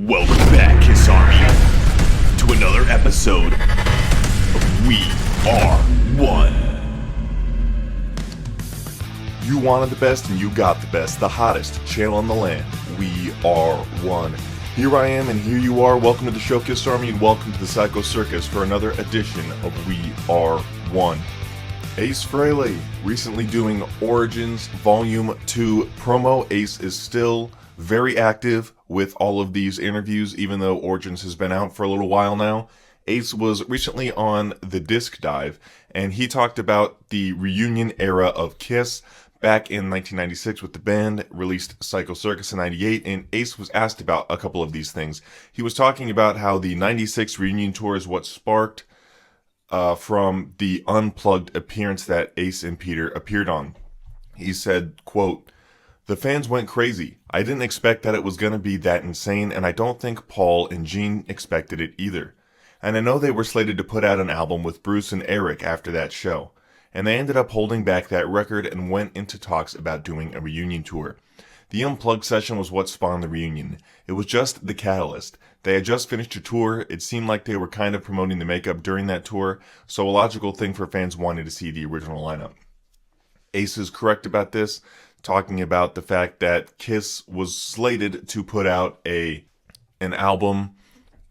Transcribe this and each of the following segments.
Welcome back, Kiss Army, to another episode of We Are One. You wanted the best and you got the best, the hottest channel on the land. We Are One. Here I am and here you are. Welcome to the show, Kiss Army, and welcome to the Psycho Circus for another edition of We Are One. Ace Frehley, recently doing Origins Volume 2 promo. Ace is still very active with all of these interviews, even though Origins has been out for a little while now. Ace was recently on the Disc Dive, and he talked about the reunion era of Kiss back in 1996 with the band, released Psycho Circus in 98, and Ace was asked about a couple of these things. He was talking about how the 96 reunion tour is what sparked from the Unplugged appearance that Ace and Peter appeared on. He said, quote, "The fans went crazy. I didn't expect that it was going to be that insane, and I don't think Paul and Gene expected it either. And I know they were slated to put out an album with Bruce and Eric after that show. And they ended up holding back that record and went into talks about doing a reunion tour. The Unplugged session was what spawned the reunion. It was just the catalyst. They had just finished a tour. It seemed like they were kind of promoting the makeup during that tour, so a logical thing for fans wanting to see the original lineup." Ace is correct about this, talking about the fact that Kiss was slated to put out an album,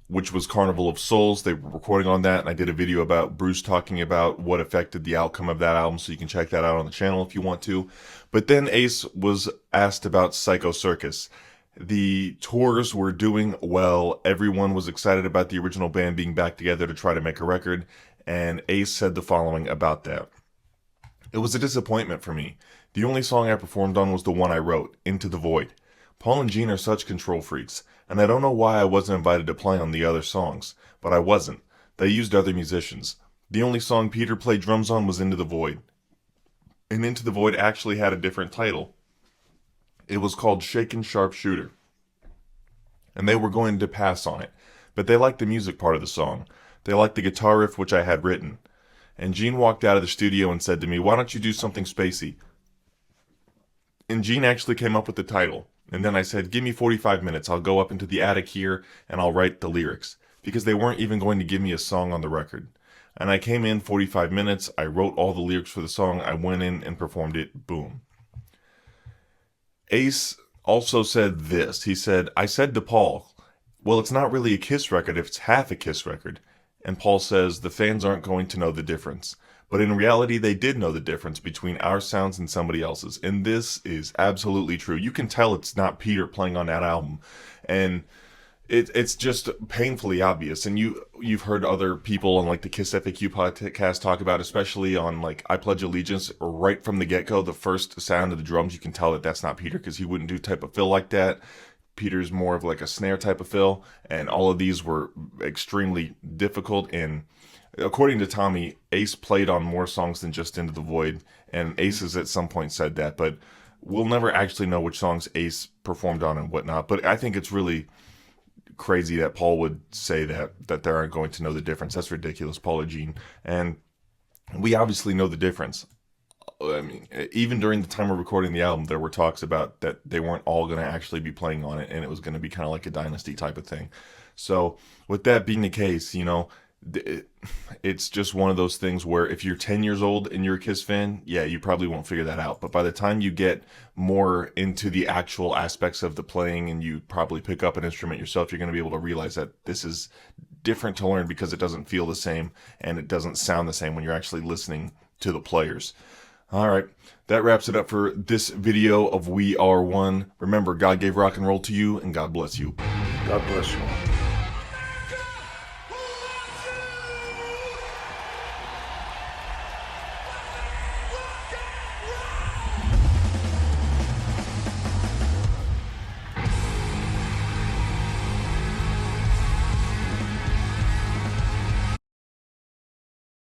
which was Carnival of Souls. They were recording on that, and I did a video about Bruce talking about what affected the outcome of that album, so you can check that out on the channel if you want to. But then Ace was asked about Psycho Circus. The tours were doing well. Everyone was excited about the original band being back together to try to make a record, and Ace said the following about that. "It was a disappointment for me. The only song I performed on was the one I wrote, Into the Void. Paul and Gene are such control freaks, and I don't know why I wasn't invited to play on the other songs, but I wasn't. They used other musicians. The only song Peter played drums on was Into the Void. And Into the Void actually had a different title. It was called Shakin' Sharpshooter. And they were going to pass on it, but they liked the music part of the song. They liked the guitar riff, which I had written. And Gene walked out of the studio and said to me, 'Why don't you do something spacey?' And Gene actually came up with the title. And then I said, 'Give me 45 minutes. I'll go up into the attic here and I'll write the lyrics.' Because they weren't even going to give me a song on the record. And I came in 45 minutes. I wrote all the lyrics for the song. I went in and performed it. Boom." Ace also said this. He said, "I said to Paul, well, it's not really a Kiss record if it's half a Kiss record." And Paul says, "The fans aren't going to know the difference." But in reality, they did know the difference between our sounds and somebody else's. And this is absolutely true. You can tell it's not Peter playing on that album. And it's just painfully obvious. And you've heard other people on like the Kiss FAQ podcast talk about, especially on like I Pledge Allegiance, right from the get-go, the first sound of the drums, you can tell that that's not Peter because he wouldn't do type of fill like that. Peter's more of like a snare type of fill. And all of these were extremely difficult. And according to Tommy, Ace played on more songs than just Into the Void, and Ace has at some point said that, but we'll never actually know which songs Ace performed on and whatnot. But I think it's really crazy that Paul would say that they aren't going to know the difference. That's ridiculous, Paul or Gene. And we obviously know the difference. I mean, even during the time of recording the album, there were talks about that they weren't all going to actually be playing on it, and it was going to be kind of like a dynasty type of thing. So with that being the case, you know, it's just one of those things where if you're 10 years old and you're a Kiss fan, yeah, you probably won't figure that out. But by the time you get more into the actual aspects of the playing and you probably pick up an instrument yourself, you're going to be able to realize that this is different to learn because it doesn't feel the same and it doesn't sound the same when you're actually listening to the players. All right, that wraps it up for this video of We Are One. Remember, God gave rock and roll to you, and God bless you. God bless you all.